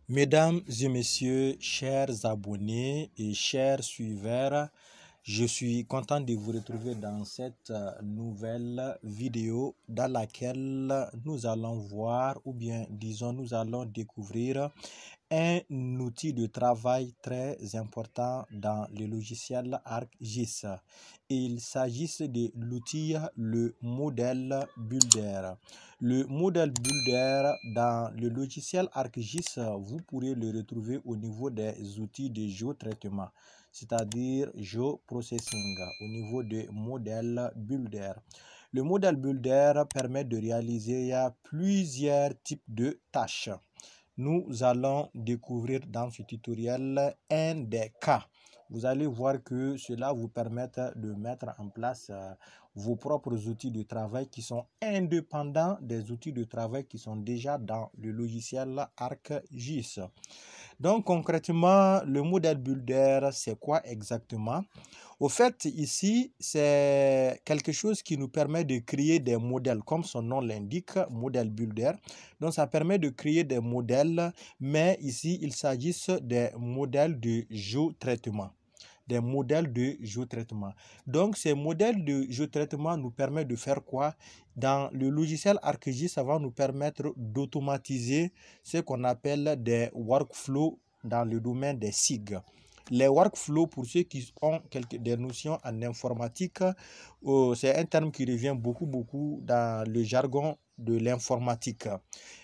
Mesdames et messieurs, chers abonnés et chers suiveurs, je suis content de vous retrouver dans cette nouvelle vidéo dans laquelle nous allons voir, ou bien disons nous allons découvrir un outil de travail très important dans le logiciel ArcGIS. Il s'agit de l'outil le modèle Builder. Le modèle Builder dans le logiciel ArcGIS, vous pourrez le retrouver au niveau des outils de géotraitement, c'est-à-dire géoprocessing, au niveau de modèle Builder. Le modèle Builder permet de réaliser plusieurs types de tâches. Nous allons découvrir dans ce tutoriel un des cas. Vous allez voir que cela vous permet de mettre en place vos propres outils de travail qui sont indépendants des outils de travail qui sont déjà dans le logiciel ArcGIS. Donc concrètement, le modèle Builder, c'est quoi exactement? Au fait, ici, c'est quelque chose qui nous permet de créer des modèles, comme son nom l'indique, modèle Builder. Donc, ça permet de créer des modèles, mais ici, il s'agit des modèles de géotraitement. Des modèles de géotraitement. Donc, ces modèles de géotraitement nous permettent de faire quoi? Dans le logiciel ArcGIS, ça va nous permettre d'automatiser ce qu'on appelle des workflows dans le domaine des SIG. Les workflows, pour ceux qui ont des notions en informatique, c'est un terme qui revient beaucoup dans le jargon de l'informatique.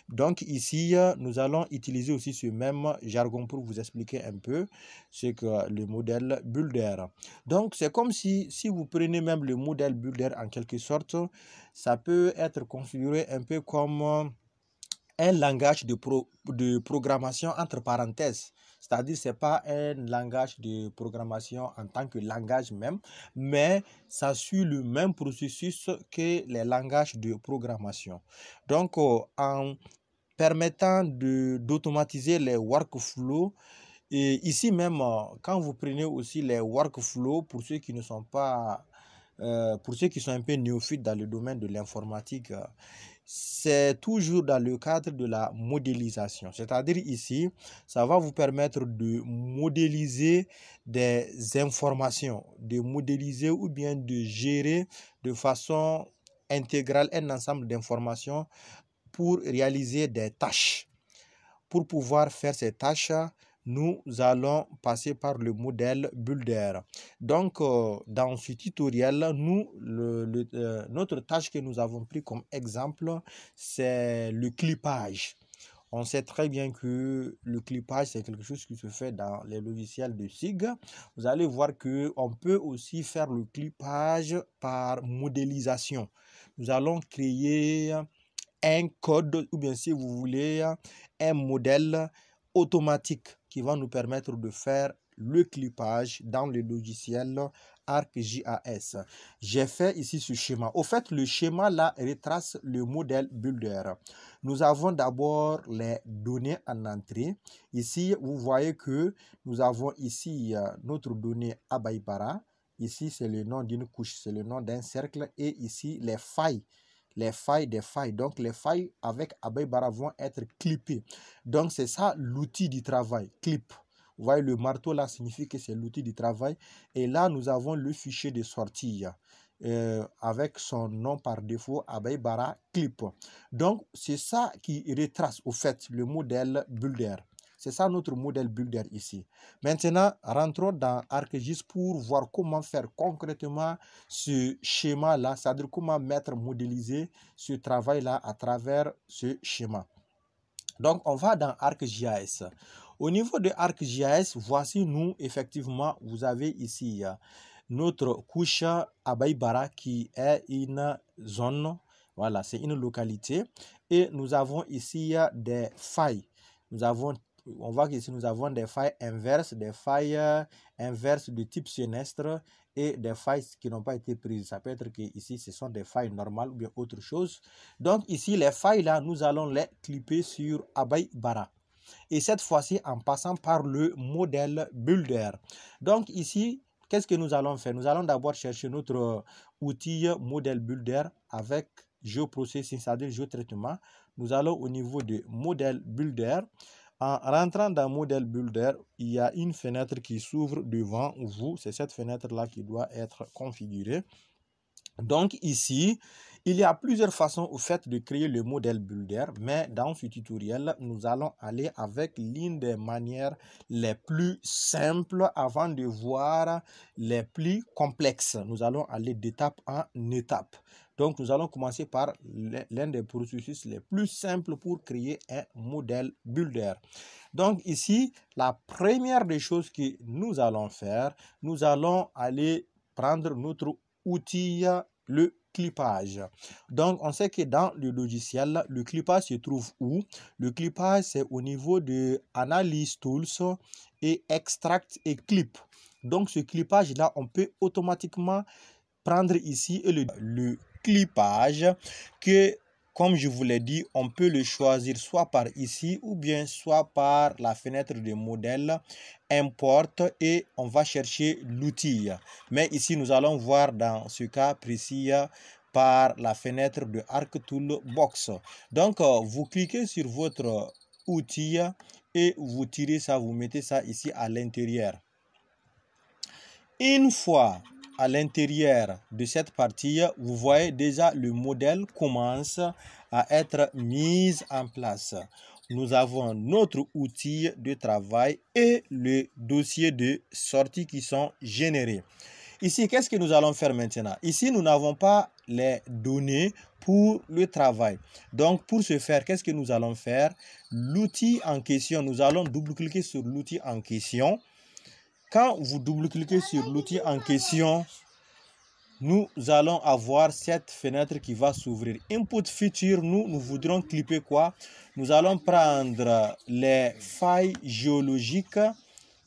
Donc ici, nous allons utiliser aussi ce même jargon pour vous expliquer un peu ce que le modèle Builder. Donc c'est comme si vous prenez même le modèle Builder en quelque sorte, ça peut être configuré un peu comme un langage de programmation entre parenthèses. C'est-à-dire ce n'est pas un langage de programmation en tant que langage même, mais ça suit le même processus que les langages de programmation. Donc, en permettant d'automatiser les workflows, et ici même, quand vous prenez aussi les workflows, pour ceux qui ne sont pas, pour ceux qui sont un peu néophytes dans le domaine de l'informatique, c'est toujours dans le cadre de la modélisation. C'est-à-dire ici, ça va vous permettre de modéliser des informations, de modéliser ou bien de gérer de façon intégrale un ensemble d'informations pour réaliser des tâches. Pour pouvoir faire ces tâches, nous allons passer par le modèle Builder. Donc, dans ce tutoriel, notre tâche que nous avons pris comme exemple, c'est le clippage. On sait très bien que le clippage, c'est quelque chose qui se fait dans les logiciels de SIG. Vous allez voir qu'on peut aussi faire le clippage par modélisation. Nous allons créer un code, ou bien si vous voulez, un modèle automatique qui va nous permettre de faire le clippage dans le logiciel ArcGIS. J'ai fait ici ce schéma. Au fait, le schéma là retrace le modèle Builder. Nous avons d'abord les données en entrée. Ici, vous voyez que nous avons ici notre donnée Abaibara. Ici, c'est le nom d'une couche, c'est le nom d'un cercle. Et ici, les failles des failles. Donc, les failles avec Abaibara vont être clippées. Donc, c'est ça l'outil du travail, clip. Vous voyez, le marteau là signifie que c'est l'outil du travail. Et là, nous avons le fichier de sortie avec son nom par défaut, Abaibara clip. Donc, c'est ça qui retrace au fait le modèle Builder. C'est ça notre modèle Builder ici. Maintenant, rentrons dans ArcGIS pour voir comment faire concrètement ce schéma-là, c'est-à-dire comment modéliser ce travail-là à travers ce schéma. Donc, on va dans ArcGIS. Au niveau de ArcGIS, voici nous, effectivement, vous avez ici notre couche Abaibara qui est une zone, voilà, c'est une localité. Et nous avons ici des failles. On voit qu'ici nous avons des failles inverses de type sinistre et des failles qui n'ont pas été prises. Ça peut être que ici ce sont des failles normales ou bien autre chose. Donc ici les failles là, nous allons les clipper sur Abaibara. Et cette fois-ci en passant par le modèle Builder. Donc ici, qu'est-ce que nous allons faire? Nous allons d'abord chercher notre outil modèle Builder avec géoprocessing, c'est-à-dire géotraitement. Nous allons au niveau de modèle Builder. En rentrant dans Model Builder, il y a une fenêtre qui s'ouvre devant vous. C'est cette fenêtre-là qui doit être configurée. Donc ici, il y a plusieurs façons au fait de créer le modèle Builder, mais dans ce tutoriel, nous allons aller avec l'une des manières les plus simples avant de voir les plus complexes. Nous allons aller d'étape en étape. Donc nous allons commencer par l'un des processus les plus simples pour créer un modèle Builder. Donc ici, la première des choses que nous allons faire, nous allons aller prendre notre outil, le clippage. Donc, on sait que dans le logiciel, le clippage se trouve où? Le clippage, c'est au niveau de Analyse Tools et Extract et Clip. Donc, ce clippage-là, on peut automatiquement prendre ici et le clippage que, comme je vous l'ai dit, on peut le choisir soit par ici ou bien soit par la fenêtre de modèle, importe et on va chercher l'outil. Mais ici, nous allons voir dans ce cas précis par la fenêtre de Arc Toolbox. Donc, vous cliquez sur votre outil et vous tirez ça, vous mettez ça ici à l'intérieur. Une fois à l'intérieur de cette partie, vous voyez déjà le modèle commence à être mis en place. Nous avons notre outil de travail et le dossier de sortie qui sont générés. Ici, qu'est-ce que nous allons faire maintenant? Ici, nous n'avons pas les données pour le travail. Donc, pour ce faire, qu'est-ce que nous allons faire? L'outil en question, nous allons double-cliquer sur l'outil en question. Quand vous double-cliquez sur l'outil en question, nous allons avoir cette fenêtre qui va s'ouvrir. Input Feature, nous voudrons clipper quoi? Nous allons prendre les failles géologiques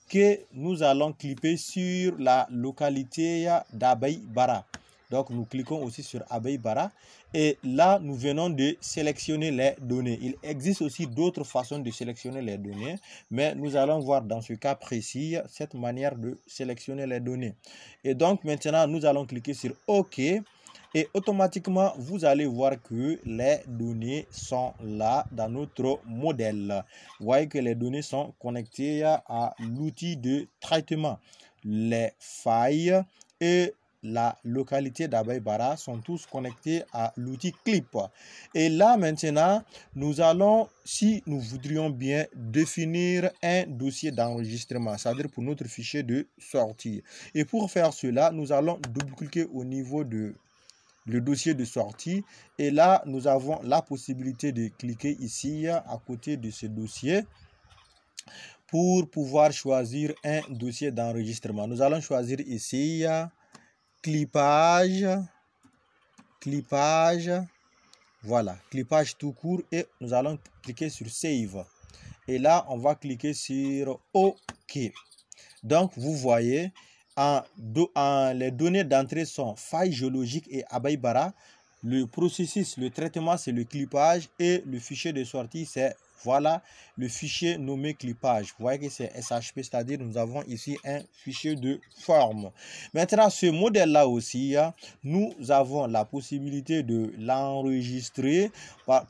que nous allons clipper sur la localité d'Abeille Bara. Donc, nous cliquons aussi sur Abeille Bara. Et là, nous venons de sélectionner les données. Il existe aussi d'autres façons de sélectionner les données. Mais nous allons voir dans ce cas précis cette manière de sélectionner les données. Et donc, maintenant, nous allons cliquer sur OK. Et automatiquement, vous allez voir que les données sont là dans notre modèle. Vous voyez que les données sont connectées à l'outil de traitement. Les failles et la localité d'Abeille Bara sont tous connectés à l'outil Clip. Et là, maintenant, nous allons, si nous voudrions bien définir un dossier d'enregistrement, c'est-à-dire pour notre fichier de sortie. Et pour faire cela, nous allons double-cliquer au niveau de le dossier de sortie et là nous avons la possibilité de cliquer ici à côté de ce dossier pour pouvoir choisir un dossier d'enregistrement. Nous allons choisir ici clippage, voilà, clippage tout court et nous allons cliquer sur Save et là on va cliquer sur OK. Donc vous voyez, les données d'entrée sont failles géologiques et Abeille Bara. Le processus, le traitement, c'est le clippage et le fichier de sortie, c'est voilà le fichier nommé clippage. Vous voyez que c'est SHP, c'est-à-dire nous avons ici un fichier de forme. Maintenant, ce modèle-là aussi, nous avons la possibilité de l'enregistrer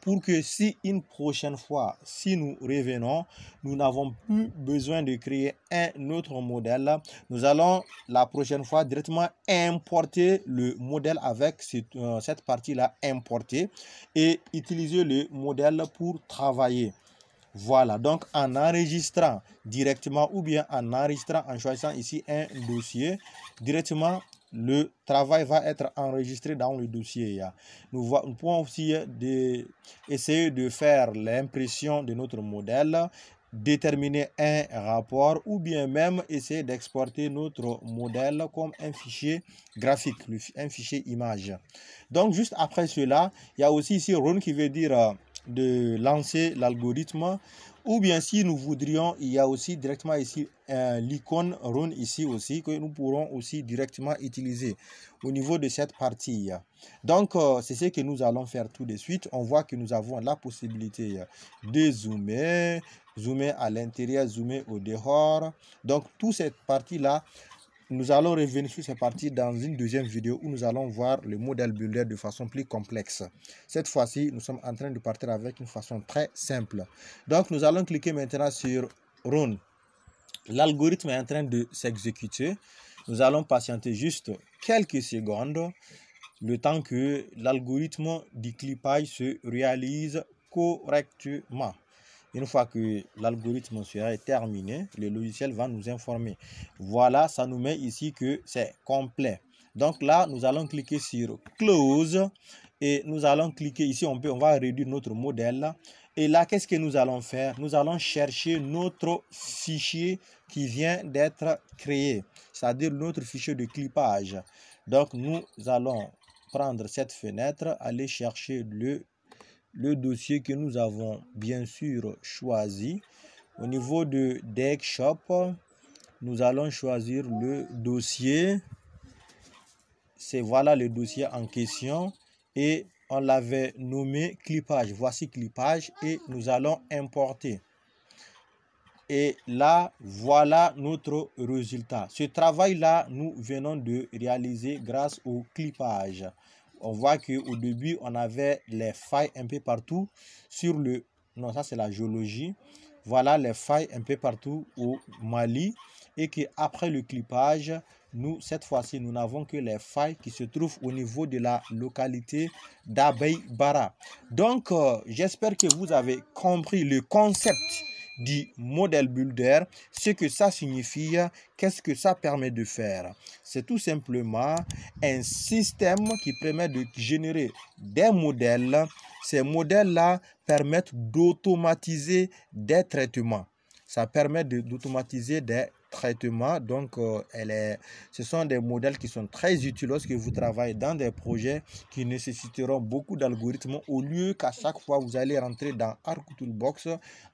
pour que si une prochaine fois, si nous revenons, nous n'avons plus besoin de créer un autre modèle. Nous allons la prochaine fois directement importer le modèle avec cette partie-là importée et utiliser le modèle pour travailler. Voilà, donc en enregistrant directement ou bien en enregistrant en choisissant ici un dossier, directement le travail va être enregistré dans le dossier. Nous pouvons aussi essayer de faire l'impression de notre modèle, déterminer un rapport ou bien même essayer d'exporter notre modèle comme un fichier graphique, un fichier image. Donc juste après cela, il y a aussi ici run qui veut dire de lancer l'algorithme ou bien si nous voudrions, il y a aussi directement ici l'icône run ici aussi que nous pourrons aussi directement utiliser au niveau de cette partie. Donc c'est ce que nous allons faire tout de suite. On voit que nous avons la possibilité de zoomer à l'intérieur, zoomer au dehors. Donc toute cette partie là nous allons revenir sur cette partie dans une deuxième vidéo où nous allons voir le modèle builder de façon plus complexe. Cette fois-ci, nous sommes en train de partir avec une façon très simple. Donc, nous allons cliquer maintenant sur Run. L'algorithme est en train de s'exécuter. Nous allons patienter juste quelques secondes, le temps que l'algorithme du clipage se réalise correctement. Une fois que l'algorithme sera terminé, le logiciel va nous informer. Voilà, ça nous met ici que c'est complet. Donc là, nous allons cliquer sur Close et nous allons cliquer ici, on va réduire notre modèle. Et là, qu'est-ce que nous allons faire? Nous allons chercher notre fichier qui vient d'être créé, c'est-à-dire notre fichier de clipage. Donc, nous allons prendre cette fenêtre, aller chercher le dossier que nous avons bien sûr choisi. Au niveau de Deckshop, nous allons choisir le dossier. Voilà le dossier en question et on l'avait nommé clipage. Voici clipage et nous allons importer. Et là, voilà notre résultat. Ce travail-là, nous venons de réaliser grâce au clipage. On voit qu'au début, on avait les failles un peu partout sur le... Non, ça c'est la géologie. Voilà les failles un peu partout au Mali. Et qu'après le clipage, nous, cette fois-ci, nous n'avons que les failles qui se trouvent au niveau de la localité d'Abey Bara. Donc, j'espère que vous avez compris le concept du modèle builder, ce que ça signifie, qu'est-ce que ça permet de faire. C'est tout simplement un système qui permet de générer des modèles. Ces modèles-là permettent d'automatiser des traitements. Ça permet d'automatiser des traitements. Donc, ce sont des modèles qui sont très utiles lorsque vous travaillez dans des projets qui nécessiteront beaucoup d'algorithmes. Au lieu qu'à chaque fois, vous allez rentrer dans Arc Toolbox,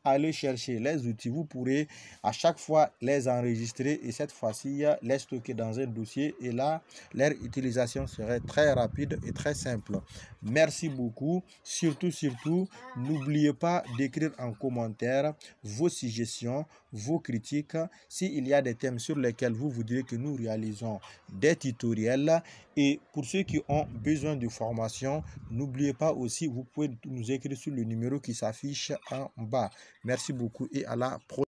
aller chercher les outils. Vous pourrez à chaque fois les enregistrer et cette fois-ci, les stocker dans un dossier. Et là, leur utilisation serait très rapide et très simple. Merci beaucoup. Surtout, n'oubliez pas d'écrire en commentaire vos suggestions, vos critiques. S'il y a des thèmes sur lesquels vous voudriez que nous réalisons des tutoriels. Et pour ceux qui ont besoin de formation, n'oubliez pas aussi, vous pouvez nous écrire sur le numéro qui s'affiche en bas. Merci beaucoup et à la prochaine.